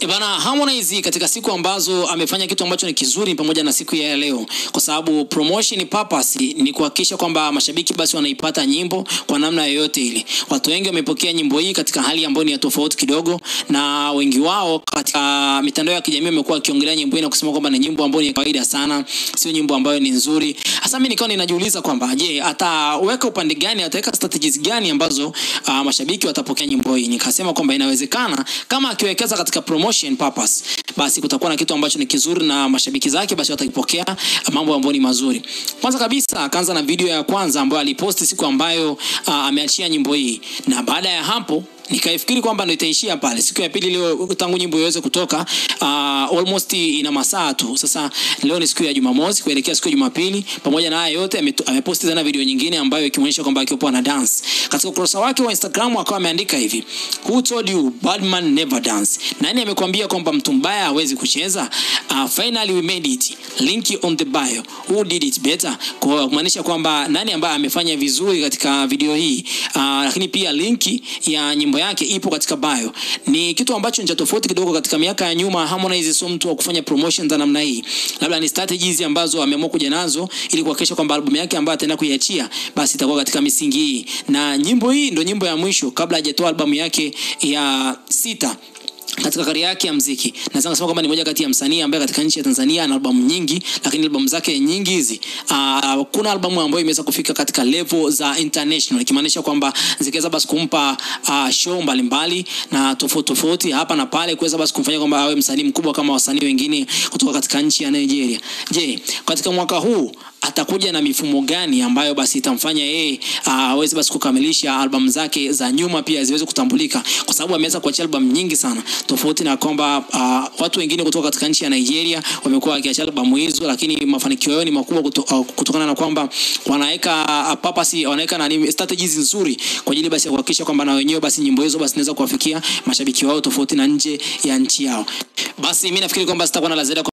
Bana Harmonize katika siku ambazo amefanya kitu ambacho ni kizuri pamoja na siku ya leo, kwa sababu promotion purpose ni kuhakikisha kwamba mashabiki basi wanaipata nyimbo kwa namna yoyote ile. Watu wengi wamepokea nyimbo hii katika hali ambayo ni ya tofauti kidogo, na wengi wao katika mitandao ya kijamii wamekuwa wakiongelea nyimbo hii na kusema kwamba ni nyimbo ambayo ni kawaida sana, sio nyimbo ambayo ni nzuri. Hasa mimi nikawa ninajiuliza kwamba je, ataweka upande gani, ataweka strategies gani ambazo mashabiki watapokea nyimbo hii. Nikasema kwamba inawezekana kama akiwekeza katika promotion purpose, basi kutakuwa na kitu ambacho ni kizuri na mashabiki zake basi watakipokea mambo ambayo ni mazuri. Kwanza kabisa akaanza na video ya kwanza ambayo aliposti siku ambayo ameachia nyimbo hii, na baada ya hapo nikaifikiri kwamba ndio itaishia pale. Siku ya pili leo tangu nyimbo iweze kutoka almost ina masaa tu. Sasa leo ni siku ya Jumamosi kuelekea siku ya Jumapili. Pamoja na haya yote ameposti tena video nyingine ambayo ikionyesha kwamba akiwa na dance. Katika ukurasa wake wa Instagram akawa ameandika hivi: "Who told you bad man never dance?" Nani amekwambia kwamba mtu mbaya hawezi kucheza? Finally we made it. Link on the bio. Who did it better? Kwa maanisha kwamba nani ambaye amefanya vizuri katika video hii. Lakini pia linki ya nyimbo yake ipo katika bio. Ni kitu ambacho ni tofauti kidogo. Katika miaka ya nyuma Harmonize sio mtu wa kufanya promotions za namna hii. Labda ni strategies ambazo ameamua kuja nazo ili kuhakikisha kwamba album yake ambayo ataenda kuiachia basi itakuwa katika misingi hii. Na nyimbo hii ndio nyimbo ya mwisho kabla hajatoa album yake ya 6 katika career yake ya muziki. Naweza kusema kwamba ni moja kati ya msanii ambaye katika nchi ya Tanzania ana albamu nyingi, lakini albamu zake nyingi hizi kuna albamu ambayo imeweza kufika katika level za international, ikimaanisha kwamba zikaweza basi kumpa show mbalimbali na tofauti hapa na pale, kuweza basi kumfanya kwamba awe msanii mkubwa kama wasanii wengine kutoka katika nchi ya Nigeria. Je, katika mwaka huu atakuja na mifumo gani ambayo basi itamfanya yeye aweze basi kukamilisha albamu zake za nyuma pia ziweze kutambulika? Kwa sababu ameweza kuachia albamu nyingi sana, tofauti na kwamba watu wengine kutoka katika nchi ya Nigeria wamekuwa wakiachia albamu hizo, lakini mafanikio yao ni makubwa kutokana na kwamba wanaweka purpose, wanaweka na strategies nzuri kwa ajili basi ya kuhakikisha kwamba na wenyewe basi nyimbo hizo basi zinaweza kuwafikia mashabiki wao tofauti na nje ya nchi yao. Basi mimi nafikiri kwamba sitakuwa na la ziada.